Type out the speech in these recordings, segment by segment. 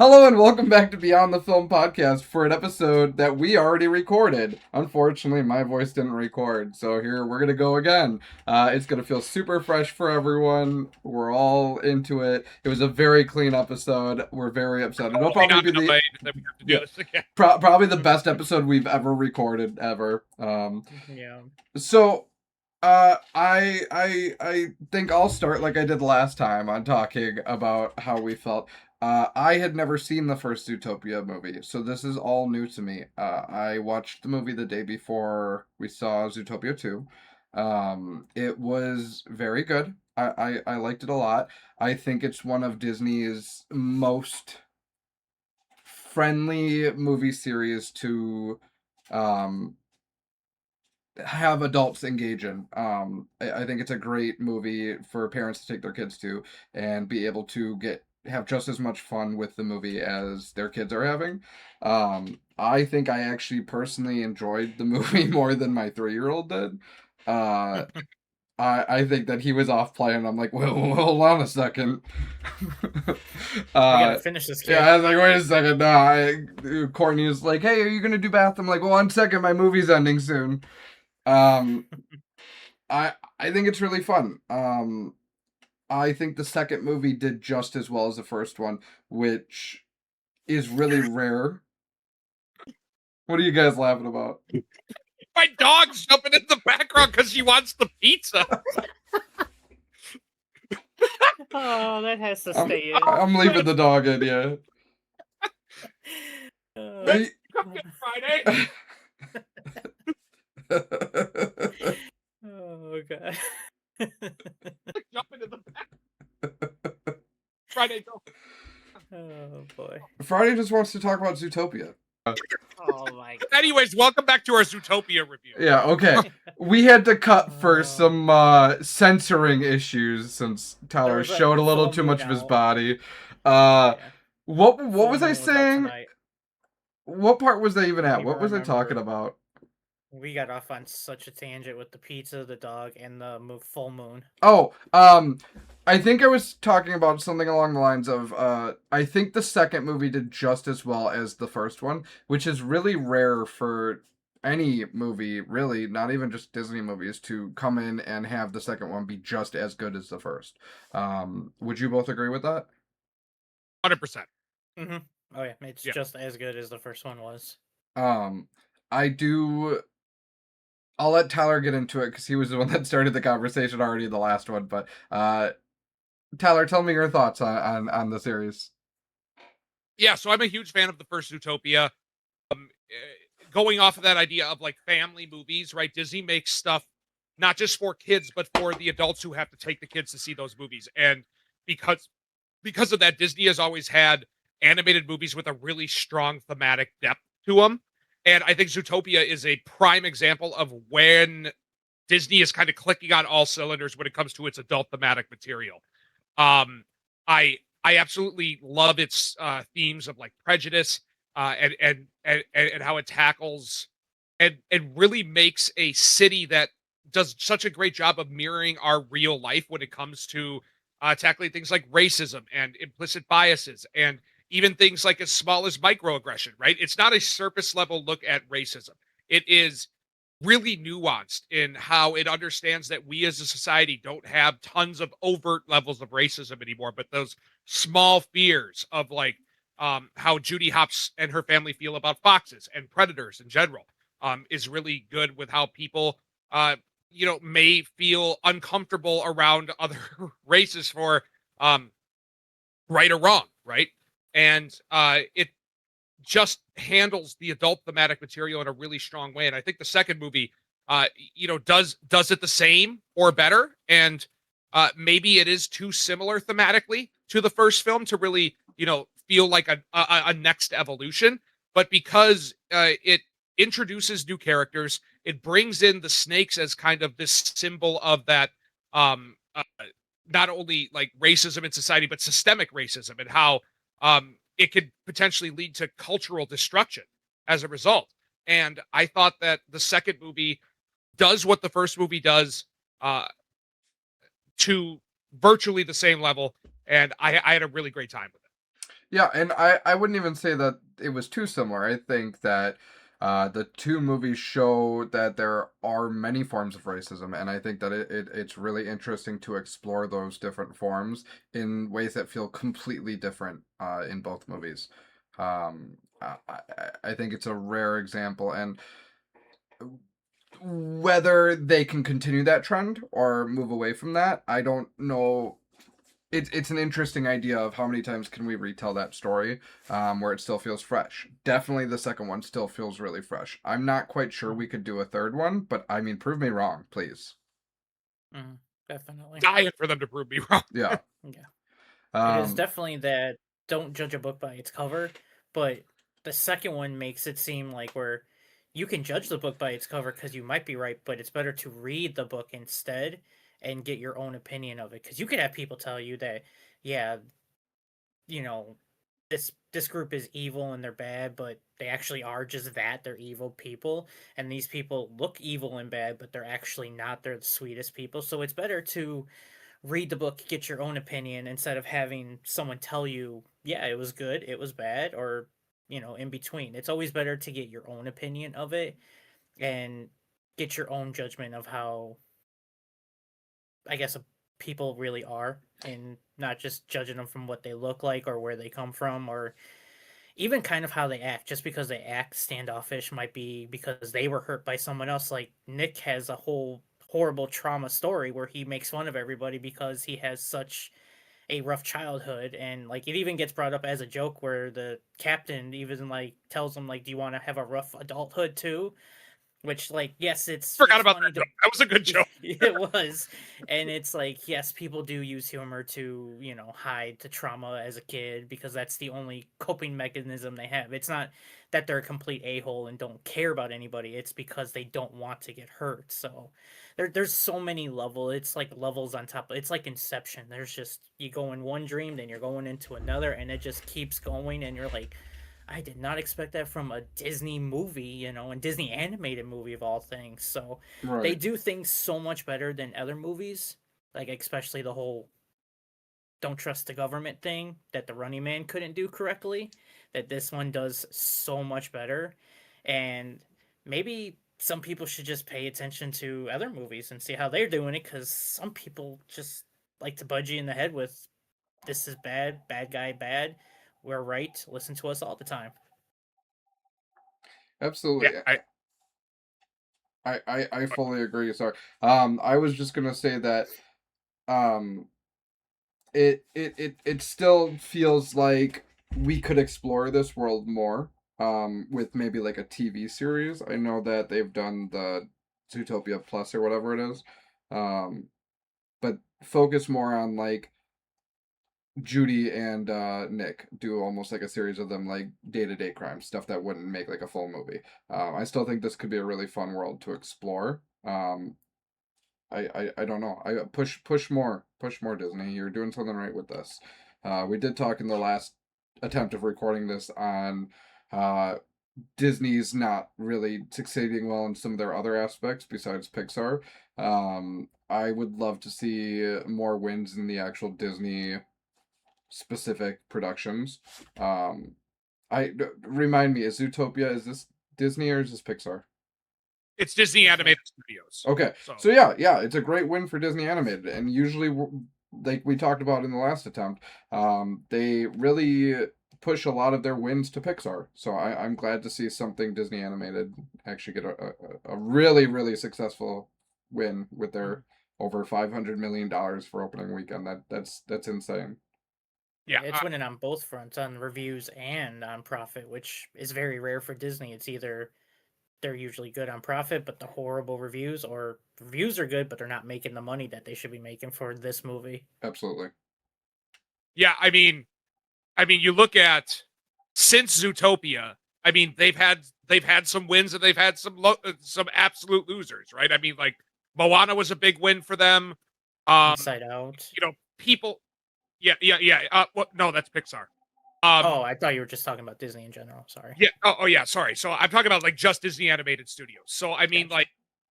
Hello and welcome back to Beyond the Film Podcast for an episode that we already recorded. Unfortunately, my voice didn't record, so here we're gonna go again. It's gonna feel super fresh for everyone. We're all into it. It was a very clean episode. We're very upset. It'll probably be the that we have to do this again. probably the best episode we've ever recorded ever. Yeah. So I think I'll start like I did last time on talking about how we felt. I had never seen the first Zootopia movie, so this is all new to me. I watched the movie the day before we saw Zootopia 2. It was very good. I liked it a lot. I think it's one of Disney's most friendly movie series to have adults engage in. I think it's a great movie for parents to take their kids to and be able to have just as much fun with the movie as their kids are having. I think I actually personally enjoyed the movie more than my 3-year-old did. I think that he was off playing. I'm like, well, hold on a second. We gotta finish this game. Yeah, I was like, wait a second. No, Courtney was like, hey, are you gonna do bath? I'm like, well, 1 second, my movie's ending soon. I think it's really fun. I think the second movie did just as well as the first one, which is really rare. What are you guys laughing about? My dog's jumping in the background because she wants the pizza. Oh, that has to stay in. I'm leaving the dog in, yeah. Come get Friday. Oh, God. Jumping in the back. Friday, go. Oh, boy. Friday just wants to talk about Zootopia. Oh, my God. Anyways, welcome back to our Zootopia review. Yeah, okay. We had to cut for some censoring issues since Tyler showed a little too much of his body. What was I saying? What part was I even at? What was I talking about? We got off on such a tangent with the pizza, the dog, and the full moon. Oh, I think I was talking about something along the lines of, I think the second movie did just as well as the first one, which is really rare for any movie, really, not even just Disney movies, to come in and have the second one be just as good as the first. Would you both agree with that? 100%. Mm-hmm. Oh, yeah, it's just as good as the first one was. I'll let Tyler get into it because he was the one that started the conversation already in the last one. But Tyler, tell me your thoughts on the series. Yeah, so I'm a huge fan of the first Zootopia. Going off of that idea of like family movies, right? Disney makes stuff not just for kids, but for the adults who have to take the kids to see those movies. And because of that, Disney has always had animated movies with a really strong thematic depth to them. And I think Zootopia is a prime example of when Disney is kind of clicking on all cylinders when it comes to its adult thematic material. I absolutely love its themes of like prejudice and how it tackles and really makes a city that does such a great job of mirroring our real life when it comes to tackling things like racism and implicit biases and even things like as small as microaggression, right? It's not a surface level look at racism. It is really nuanced in how it understands that we as a society don't have tons of overt levels of racism anymore, but those small fears of like how Judy Hopps and her family feel about foxes and predators in general is really good with how people, may feel uncomfortable around other races for right or wrong, right? And it just handles the adult thematic material in a really strong way. And I think the second movie, does it the same or better. And maybe it is too similar thematically to the first film to really, feel like a next evolution. But because it introduces new characters, it brings in the snakes as kind of this symbol of that, not only like racism in society, but systemic racism and how it could potentially lead to cultural destruction as a result. And I thought that the second movie does what the first movie does to virtually the same level. And I had a really great time with it. Yeah, and I wouldn't even say that it was too similar. I think that the two movies show that there are many forms of racism, and I think that it's really interesting to explore those different forms in ways that feel completely different in both movies. I think it's a rare example, and whether they can continue that trend or move away from that, I don't know. It's an interesting idea of how many times can we retell that story where it still feels fresh. Definitely the second one still feels really fresh. I'm not quite sure we could do a third one, but I mean, prove me wrong, please. Definitely. Dying for them to prove me wrong. Yeah. Yeah. It is Um, definitely that don't judge a book by its cover, but the second one makes it seem like where you can judge the book by its cover because you might be right, but it's better to read the book instead and get your own opinion of it. Because you could have people tell you that, yeah, you know, this group is evil and they're bad, but they actually are just that. They're evil people, and these people look evil and bad, but they're actually not. They're the sweetest people. So it's better to read the book, get your own opinion instead of having someone tell you, yeah, it was good, it was bad, or in between. It's always better to get your own opinion of it and get your own judgment of how I guess people really are, and not just judging them from what they look like or where they come from or even kind of how they act. Just because they act standoffish might be because they were hurt by someone else. Like Nick has a whole horrible trauma story where he makes fun of everybody because he has such a rough childhood, and like it even gets brought up as a joke where the captain even like tells him like, do you want to have a rough adulthood too? Which, like, yes, Forgot it's about funny that to joke. That was a good joke. it was. And it's like, yes, people do use humor to, hide the trauma as a kid because that's the only coping mechanism they have. It's not that they're a complete a-hole and don't care about anybody. It's because they don't want to get hurt. So there's so many levels. It's like levels on top. It's like Inception. There's just you go in one dream, then you're going into another, and it just keeps going, and you're like, I did not expect that from a Disney movie, and Disney animated movie of all things. So they right. do things so much better than other movies, like especially the whole don't trust the government thing that the Running Man couldn't do correctly, that this one does so much better. And maybe some people should just pay attention to other movies and see how they're doing it, because some people just like to budge you in the head with this is bad, bad guy, bad. We're right. Listen to us all the time. Yeah, Absolutely. I fully agree. Sorry. I was just gonna say that um it still feels like we could explore this world more with maybe like a TV series. I know that they've done the Zootopia Plus or whatever it is. Um but focus more on like Judy and Nick do almost like a series of them like day-to-day crime stuff that wouldn't make like a full movie. I still think this could be a really fun world to explore. I don't know. I push more Disney. You're doing something right with this. We did talk in the last attempt of recording this on uh, Disney's not really succeeding well in some of their other aspects besides Pixar. I would love to see more wins in the actual Disney specific productions. Um, remind me, is Zootopia, is this Disney or is this Pixar? it's Disney Animated Studios. Okay, so yeah, it's a great win for Disney Animated, and usually, like we talked about in the last attempt, they really push a lot of their wins to Pixar. So I'm glad to see something Disney Animated actually get a really really successful win with their over $500 million for opening weekend. That's insane. Yeah, Yeah, it's winning on both fronts, on reviews and on profit, which is very rare for Disney. It's either they're usually good on profit, but the horrible reviews, or reviews are good, but they're not making the money that they should be making for this movie. Absolutely. yeah. I mean, you look at since Zootopia. I mean, they've had some wins and they've had some absolute losers, right? I mean, like Moana was a big win for them. Inside Out. People. Yeah. What? No, that's Pixar. Oh, I thought you were just talking about Disney in general. Sorry. Yeah. Oh, yeah. Sorry. So I'm talking about like just Disney animated studios. So I mean, Gotcha.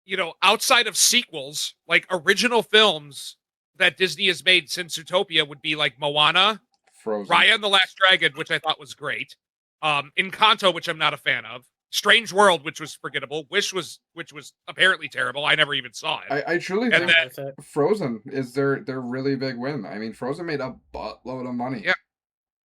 like, outside of sequels, like original films that Disney has made since Zootopia would be like Moana, Frozen. Raya and the Last Dragon, which I thought was great. Encanto, which I'm not a fan of. Strange World, which was forgettable. Which was apparently terrible. I never even saw it. I truly And think then, Frozen is their really big win. I mean, Frozen made a buttload of money.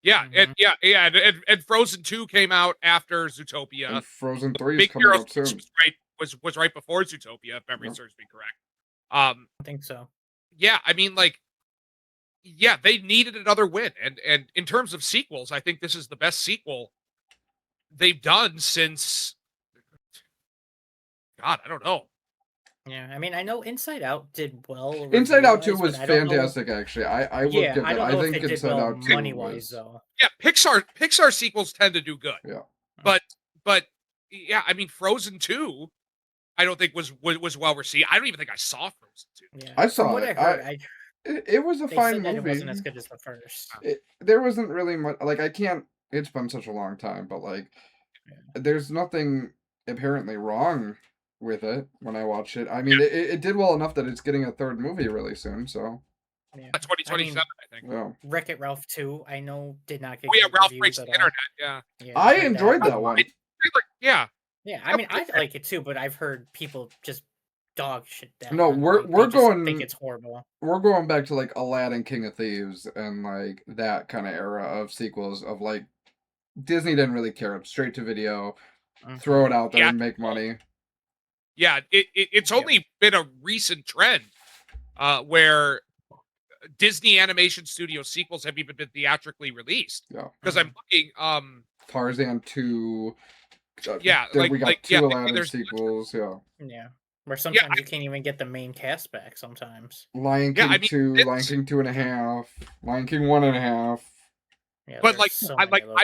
Yeah, and Frozen 2 came out after Zootopia. And Frozen 3 is Big coming Hero out soon. was right before Zootopia, if memory serves me correct. I think so. Yeah, I mean, like, yeah, they needed another win, and in terms of sequels, I think this is the best sequel they've done since. God, I don't know. Yeah, I mean, I know Inside Out did well. Inside Out 2 review-wise, was but I don't know- fantastic, actually. I would Yeah, give I it. don't I know if think it did Inside well Out 2 money-wise, was. though. Yeah, Pixar sequels tend to do good. Yeah. But yeah, I mean, Frozen 2, I don't think was well received. I don't even think I saw Frozen 2. Yeah, I saw from what it. I heard, It was a they fine said that movie. it wasn't as good as the first. There wasn't really much. Like, I can't. It's been such a long time, but like, there's nothing apparently wrong with it when I watched it. I mean, it did well enough that it's getting a third movie really soon. So. Yeah. 2027, I think. Yeah. Wreck-It Ralph 2, I know, did not get. Oh yeah, good Ralph reviews Breaks the at all. Internet. Yeah. Yeah, I heard enjoyed that one. Yeah. Yeah, I mean, I like it too, but I've heard people just dog shit down. No, on it. we're They just going- think it's horrible. We're going back to like Aladdin, King of Thieves, and like that kind of era of sequels of like Disney didn't really care. Straight to video, throw it out there and make money. Yeah, it's only been a recent trend where Disney Animation Studio sequels have even been theatrically released. Yeah. Because I'm looking Tarzan 2. Yeah, then we got two Aladdin there's sequels. Yeah. Yeah, where sometimes you can't even get the main cast back. Sometimes. Lion King 2, Lion King 2.5, Lion King 1.5. Yeah, but there's so many of those.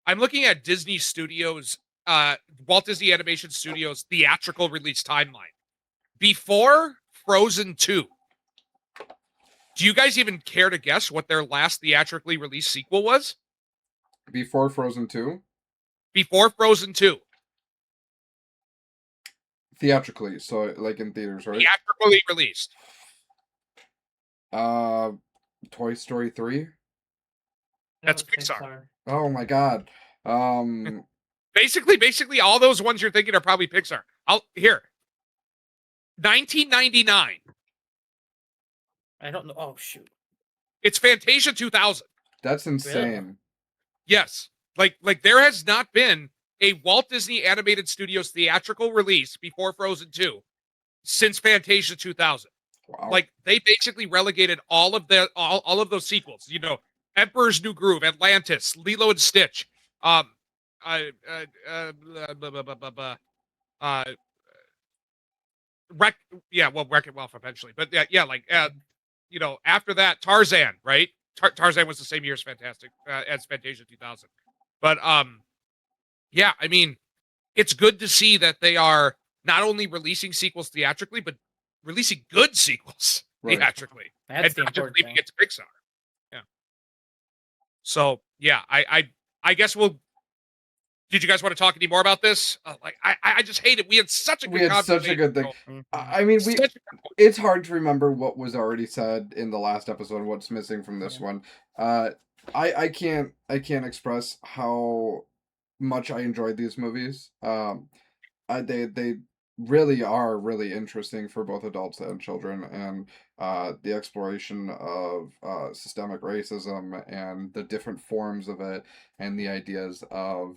I'm looking at Disney Studios, Walt Disney Animation Studios theatrical release timeline before Frozen 2. Do you guys even care to guess what their last theatrically released sequel was? Before Frozen 2? Before Frozen 2. Theatrically, so like in theaters, right? Theatrically released. Toy Story 3? That's Pixar. Oh my god. Basically all those ones you're thinking are probably Pixar. 1999. I don't know. Oh shoot. It's Fantasia 2000. That's insane. Really? Yes. Like there has not been a Walt Disney Animated Studios theatrical release before Frozen 2 since Fantasia 2000. Wow. Like they basically relegated all of those sequels, you know, Emperor's New Groove, Atlantis, Lilo and Stitch, Wreck-It Ralph eventually. But you know, after that, Tarzan, right? Tarzan was the same year as Fantasia 2000. But yeah, I mean, it's good to see that they are not only releasing sequels theatrically, but releasing good sequels theatrically. That's the not just important leaving thing. it to Pixar. Yeah. So yeah, I guess we'll. Did you guys want to talk any more about this? I just hate it. We had such a good thing. I mean, it's hard to remember what was already said in the last episode. What's missing from this one? I can't express how much I enjoyed these movies. They really are really interesting for both adults and children, and the exploration of systemic racism and the different forms of it, and the ideas of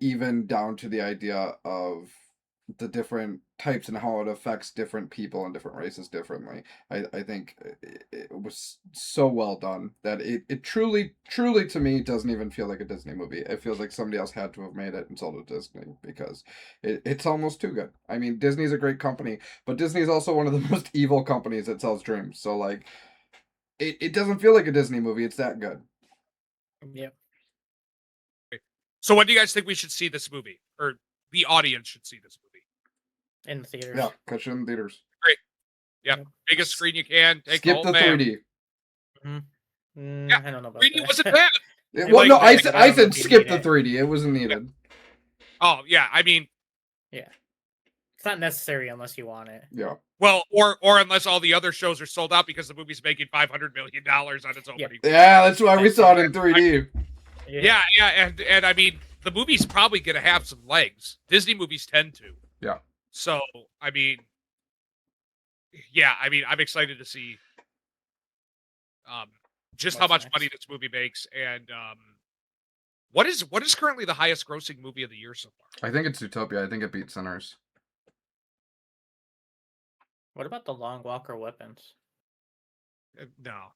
even down to the idea of the different types and how it affects different people and different races differently. I think it was so well done that it truly to me doesn't even feel like a Disney movie. It feels like somebody else had to have made it and sold it to Disney, because it's almost too good. I mean, Disney's a great company, but Disney's also one of the most evil companies that sells dreams. So like, it doesn't feel like a Disney movie. It's that good. Yeah. So when do you guys think we should see this movie, or the audience should see this movie? In the theaters. Yeah, catch it in theaters. Great. Yeah, biggest screen you can. Take Skip the whole 3D. Yeah, I don't know about 3D that. wasn't bad. Well, no, I I said skip the 3D. It wasn't needed. Oh yeah, I mean, Yeah. It's not necessary unless you want it. Yeah. Well, or unless all the other shows are sold out because the movie's making $500 million on its opening. Yeah, that's why we saw it in 3D. Yeah, and I mean, the movie's probably going to have some legs. Disney movies tend to. Yeah. So, I mean, yeah, I mean, I'm excited to see just how much money this movie makes, and what is currently the highest grossing movie of the year so far? I think it's Zootopia. I think it beat Sinners. What about The Long Walk or Weapons?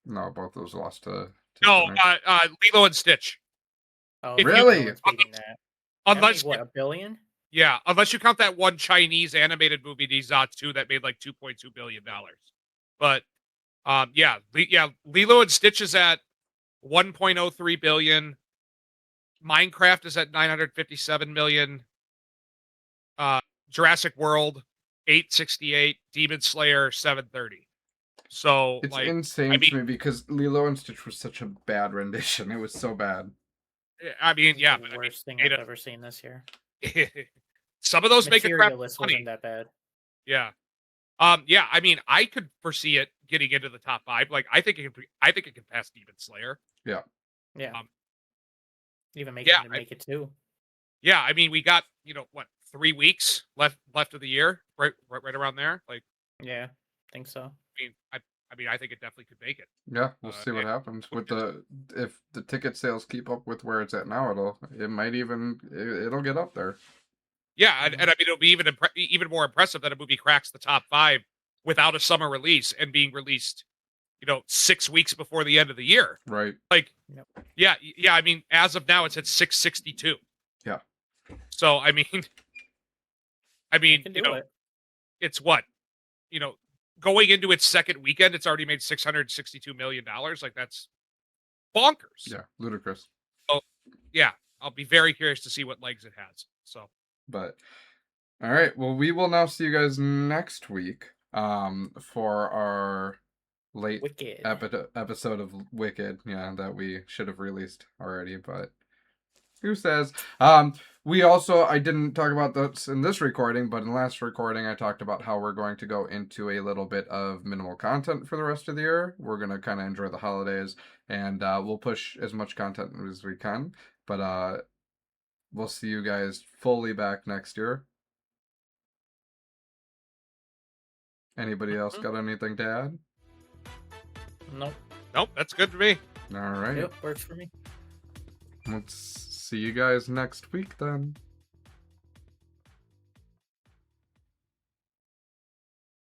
No, both those lost to No, Sinners. Lilo and Stitch. Oh, Really? Lilo is beating that. Unless That made, what, $1 billion? Yeah, unless you count that one Chinese animated movie, Zootopia, that made like $2.2 billion. But yeah, Lilo and Stitch is at 1.03 billion. Minecraft is at 957 million. Jurassic World 868, Demon Slayer 730. So It's like insane to me because Lilo and Stitch was such a bad rendition. It was so bad. I mean, yeah, The but worst thing I've ever seen this year. some of those make it crap Materialist funny. wasn't that bad. Yeah. Yeah, I mean, I could foresee it getting into the top 5. Like, I think it can pass Demon Slayer. Yeah. Yeah. Even make it 2. Yeah, I mean, we got, 3 weeks left of the year, right around there. Like, yeah, I think so. I mean, I think it definitely could make it. Yeah, we'll see what happens with if the ticket sales keep up with where it's at now. It'll get up there. Yeah, and I mean, it'll be even more impressive that a movie cracks the top 5 without a summer release and being released, 6 weeks before the end of the year. Right. Like, yeah. I mean, as of now, it's at 662. Yeah. So I mean, it's what, going into its second weekend, it's already made $662 million. Like, that's bonkers. Yeah, ludicrous. So yeah, I'll be very curious to see what legs it has. So. But all right, well, we will now see you guys next week for our late episode of Wicked. Yeah, that we should have released already, but who says? I didn't talk about this in this recording, but in the last recording I talked about how we're going to go into a little bit of minimal content for the rest of the year. We're going to kind of enjoy the holidays, and we'll push as much content as we can, but we'll see you guys fully back next year. Anybody else got anything to add? Nope, that's good for me. All right. Yep, works for me. Let's see you guys next week then.